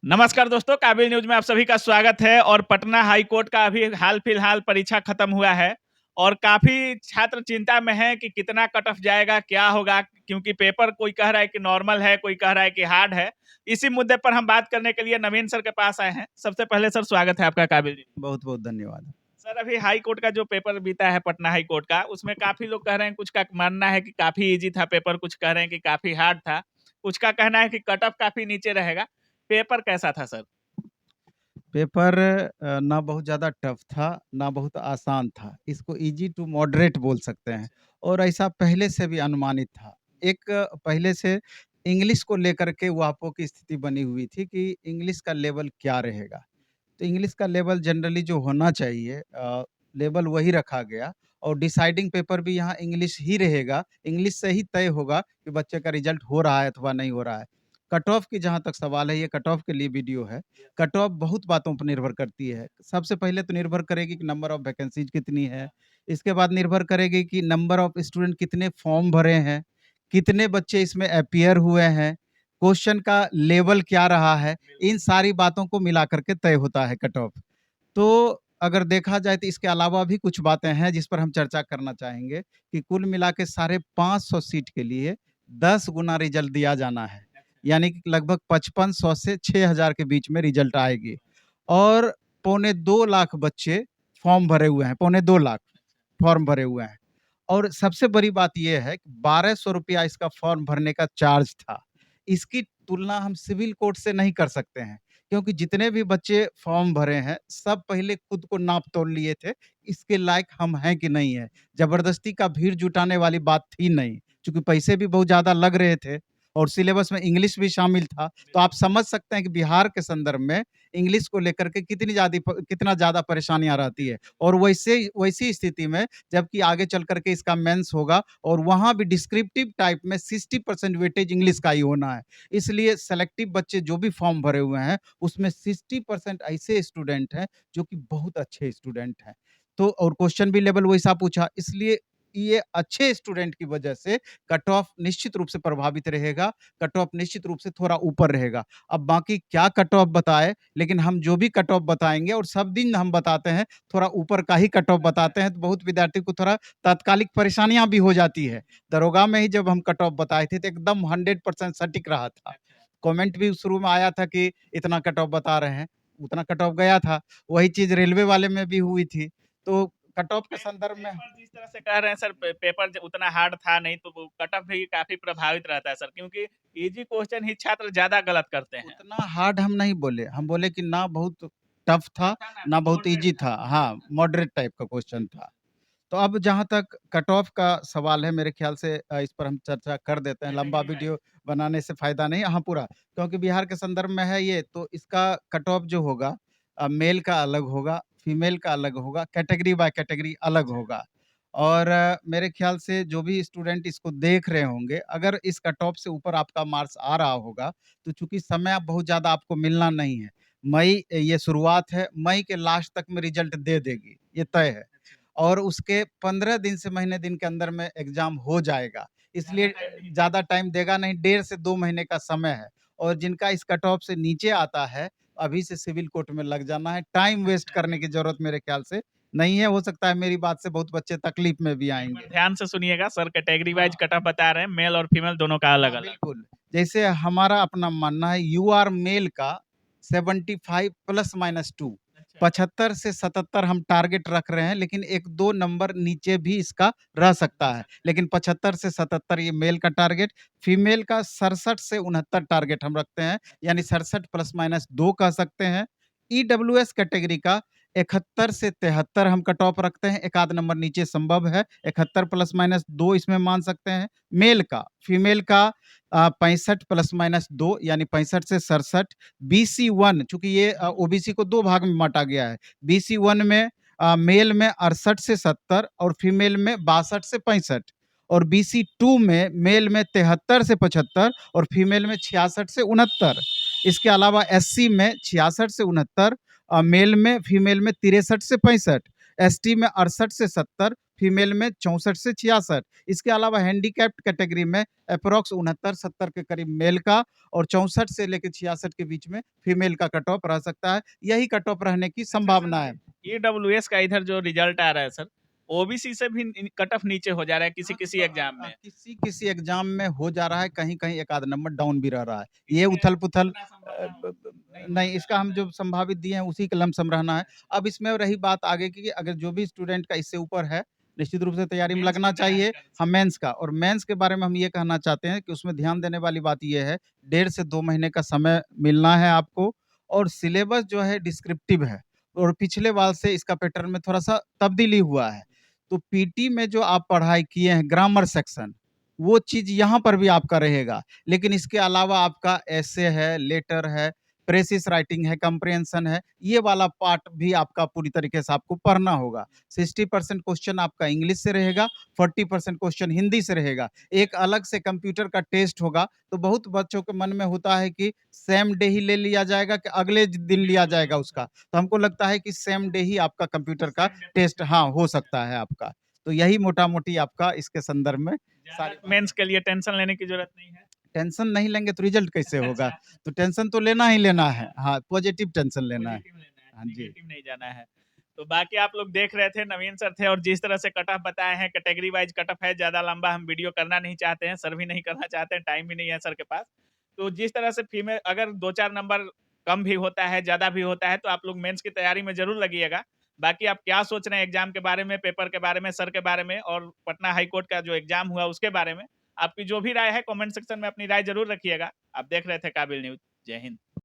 नमस्कार दोस्तों, काबिल न्यूज में आप सभी का स्वागत है। और पटना हाई कोर्ट का अभी हाल फिलहाल परीक्षा खत्म हुआ है और काफी छात्र चिंता में हैं कि कितना कट ऑफ जाएगा, क्या होगा, क्योंकि पेपर कोई कह रहा है कि नॉर्मल है, कोई कह रहा है कि हार्ड है। इसी मुद्दे पर हम बात करने के लिए नवीन सर के पास आए हैं। सबसे पहले सर, स्वागत है आपका काबिल जी। बहुत बहुत धन्यवाद। सर, अभी हाई कोर्ट का जो पेपर बीता है, पटना हाई कोर्ट का, उसमें काफी लोग कह रहे हैं, कुछ का मानना है कि काफी इजी था पेपर, कुछ कह रहे हैं कि काफी हार्ड था, कुछ का कहना है कि कट ऑफ काफी नीचे रहेगा। पेपर कैसा था सर? पेपर ना बहुत ज़्यादा टफ था, ना बहुत आसान था। इसको ईज़ी टू मॉडरेट बोल सकते हैं और ऐसा पहले से भी अनुमानित था। एक पहले से इंग्लिश को लेकर के वापो की स्थिति बनी हुई थी कि इंग्लिश का लेवल क्या रहेगा। तो इंग्लिश का लेवल जनरली जो होना चाहिए लेवल वही रखा गया और डिसाइडिंग पेपर भी यहाँ इंग्लिश ही रहेगा। इंग्लिश से ही तय होगा कि बच्चे का रिज़ल्ट हो रहा है अथवा नहीं हो रहा है। कट ऑफ की जहाँ तक सवाल है, ये कट ऑफ के लिए वीडियो है। कट ऑफ बहुत बातों पर निर्भर करती है। सबसे पहले तो निर्भर करेगी कि नंबर ऑफ वैकेंसीज़ कितनी है। इसके बाद निर्भर करेगी कि नंबर ऑफ स्टूडेंट कितने फॉर्म भरे हैं, कितने बच्चे इसमें अपीयर हुए हैं, क्वेश्चन का लेवल क्या रहा है। इन सारी बातों को मिला कर के तय होता है कट ऑफ। तो अगर देखा जाए तो इसके अलावा भी कुछ बातें हैं जिस पर हम चर्चा करना चाहेंगे कि कुल मिला के 550 सीट के लिए 10 गुना रिजल्ट दिया जाना है। यानी कि लगभग 5500 से 6000 के बीच में रिजल्ट आएगी और पौने 2 लाख बच्चे फॉर्म भरे हुए हैं, पौने 2 लाख फॉर्म भरे हुए हैं। और सबसे बड़ी बात ये है कि 1200 रुपया इसका फॉर्म भरने का चार्ज था। इसकी तुलना हम सिविल कोर्ट से नहीं कर सकते हैं, क्योंकि जितने भी बच्चे फॉर्म भरे हैं, सब पहले खुद को नाप-तोल लिए थे, इसके लायक हम हैं कि नहीं हैं। ज़बरदस्ती का भीड़ जुटाने वाली बात थी नहीं, चूँकि पैसे भी बहुत ज़्यादा लग रहे थे और सिलेबस में इंग्लिश भी शामिल था। तो आप समझ सकते हैं कि बिहार के संदर्भ में इंग्लिश को लेकर के कितना ज़्यादा परेशानियाँ रहती है और वैसी स्थिति में जबकि आगे चल कर के इसका मेंस होगा और वहाँ भी डिस्क्रिप्टिव टाइप में 60% वेटेज इंग्लिश का ही होना है। इसलिए सेलेक्टिव बच्चे जो भी फॉर्म भरे हुए हैं, उसमें 60% ऐसे स्टूडेंट हैं जो कि बहुत अच्छे स्टूडेंट हैं। तो और क्वेश्चन भी लेवल वैसा पूछा, इसलिए ये अच्छे स्टूडेंट की वजह से कट ऑफ निश्चित रूप से प्रभावित रहेगा, कट ऑफ निश्चित रूप से थोड़ा ऊपर रहेगा। अब बाकी क्या कट ऑफ बताए, लेकिन हम जो भी कट ऑफ बताएँगे और सब दिन हम बताते हैं, थोड़ा ऊपर का ही कट ऑफ बताते हैं, तो बहुत विद्यार्थी को थोड़ा तात्कालिक परेशानियाँ भी हो जाती है। दरोगा में ही जब हम कट ऑफ बताए थे, तो एकदम 100% सटीक रहा था। कमेंट भी शुरू में आया था कि इतना कट ऑफ बता रहे हैं, उतना कट ऑफ गया था। वही चीज़ रेलवे वाले में भी हुई थी। तो कट ऑफ के संदर्भ में पेपर जिस तरह से कह रहे हैं सर, पेपर उतना हार्ड था नहीं, तो वो कट ऑफ भी काफी प्रभावित रहता है सर, क्योंकि इजी क्वेश्चन ही छात्र ज्यादा गलत करते हैं। उतना हार्ड हम नहीं बोले, हम बोले कि ना बहुत टफ था, ना बहुत ईज़ी था। हाँ, मॉडरेट टाइप का क्वेश्चन था। तो अब जहाँ तक कट ऑफ का सवाल है, मेरे ख्याल से इस पर हम चर्चा कर देते हैं, लंबा वीडियो बनाने से फ़ायदा नहीं। हाँ, पूरा, क्योंकि बिहार के संदर्भ में है ये, तो इसका कट ऑफ जो होगा मेल का अलग होगा, फीमेल का अलग होगा, कैटेगरी बाय कैटेगरी अलग होगा। और मेरे ख्याल से जो भी स्टूडेंट इसको देख रहे होंगे, अगर इस कट ऑफ से ऊपर आपका मार्क्स आ रहा होगा, तो चूँकि समय अब बहुत ज़्यादा आपको मिलना नहीं है, मई ये शुरुआत है, मई के लास्ट तक में रिज़ल्ट दे देगी, ये तय है। और उसके 15 दिन से महीने दिन के अंदर में एग्ज़ाम हो जाएगा। इसलिए ज़्यादा टाइम देगा नहीं, 1.5 से 2 महीने का समय है और जिनका इस कट ऑफ से नीचे आता है, अभी से सिविल कोर्ट में लग जाना है। टाइम वेस्ट करने की ज़रूरत मेरे ख़्याल से नहीं है। हो सकता है मेरी बात से बहुत बच्चे तकलीफ़ में भी आएँगे। ध्यान से सुनिएगा सर, कैटेगरी वाइज हाँ। कट ऑफ बता रहे हैं, मेल और फीमेल दोनों का अलग हाँ, अलग। बिल्कुल। जैसे हमारा अपना मानना है यूआर मेल का 75 प्लस माइनस 2, 75 से 77 हम टारगेट रख रहे हैं, लेकिन 1-2 नंबर नीचे भी इसका रह सकता है। लेकिन 75 से 77 ये मेल का टारगेट, फीमेल का 67 से 69 टारगेट हम रखते हैं, यानी 67 प्लस माइनस 2 कह सकते हैं। ईडब्ल्यूएस कैटेगरी का 71 से 73 हम कट ऑफ रखते हैं, एक आध नंबर नीचे संभव है, 71 प्लस माइनस 2 इसमें मान सकते हैं। मेल का, फीमेल का 65 प्लस माइनस 2 यानी 65 से 67। बीसी 1 चूँकि ये ओबीसी को 2 भाग में बाँटा गया है। बीसी 1 में मेल में 68 से 70 और फीमेल में 62 से 65 और बीसी 2 में मेल में 73 से 75 और फीमेल में 66 से 69। इसके अलावा एससी में 66 से 69, मेल में फीमेल में 63 से 65, एसटी में 68 से 70, फीमेल में 64 से 66। इसके अलावा हैंडीकैप्ड कैटेगरी में अप्रॉक्स 69-70 के करीब मेल का और 64 से लेके 66 के बीच में फीमेल का कट ऑफ रह सकता है। यही कट ऑफ रहने की संभावना है। ईडब्ल्यूएस का इधर जो रिजल्ट आ रहा है सर, ओबीसी से भी कट ऑफ नीचे हो जा रहा है किसी एग्जाम में। किसी एग्जाम में हो जा रहा है, कहीं-कहीं एक आध नंबर डाउन भी रह रहा है। ये उथल-पुथल नहीं, इसका हम जो संभावित दिए हैं उसी के लमसम रहना है। अब इसमें रही बात आगे की, अगर जो भी स्टूडेंट का इससे ऊपर है, निश्चित रूप से तैयारी में लगना चाहिए। हाँ, मेंस का, और मेंस के बारे में हम ये कहना चाहते हैं कि उसमें ध्यान देने वाली बात ये है, 1.5 से 2 महीने का समय मिलना है आपको, और सिलेबस जो है डिस्क्रिप्टिव है और पिछले बार से इसका पैटर्न में थोड़ा-सा तब्दीली हुआ है। तो पीटी में जो आप पढ़ाई किए हैं ग्रामर सेक्शन, वो चीज़ यहाँ पर भी आपका रहेगा। लेकिन इसके अलावा आपका एसे है, लेटर है, प्रेसिस राइटिंग है, कंप्रिहेंशन है, ये वाला पार्ट भी आपका पूरी तरीके से आपको पढ़ना होगा। 60% क्वेश्चन आपका इंग्लिश से रहेगा, 40% क्वेश्चन हिंदी से रहेगा। एक अलग से कंप्यूटर का टेस्ट होगा, तो बहुत बच्चों के मन में होता है कि सेम डे ही ले लिया जाएगा कि अगले दिन लिया जाएगा उसका। तो हमको लगता है कि सेम डे ही आपका कंप्यूटर का टेस्ट हाँ, हो सकता है आपका। तो यही मोटा-मोटी आपका इसके संदर्भ में सारी मेंस के लिए टेंशन लेने की जरूरत नहीं है। टेंशन नहीं लेंगे तो रिजल्ट कैसे होगा? तो टेंशन तो लेना ही लेना है। हाँ, पॉजिटिव टेंशन लेना है। पॉजिटिव लेना है, हाँ जी। नेगेटिव नहीं जाना है। तो बाकी आप लोग देख रहे थे, नवीन सर थे, और जिस तरह से कट ऑफ बताए हैं, कैटेगरी वाइज कट ऑफ है। ज़्यादा लंबा हम वीडियो करना नहीं चाहते हैं, सर भी नहीं करना चाहते हैं, टाइम भी नहीं है सर के पास। तो जिस तरह से फीमेल अगर 2-4 नंबर कम भी होता है, ज़्यादा भी होता है, तो आप लोग मेंस की तैयारी में ज़रूर लगिएगा। बाकी आप क्या सोच रहे हैं एग्जाम के बारे में, पेपर के बारे में, सर के बारे में, और पटना हाई कोर्ट का जो एग्जाम हुआ उसके बारे में, आपकी जो भी राय है कमेंट सेक्शन में अपनी राय ज़रूर रखिएगा। आप देख रहे थे काबिल न्यूज़। जय हिंद।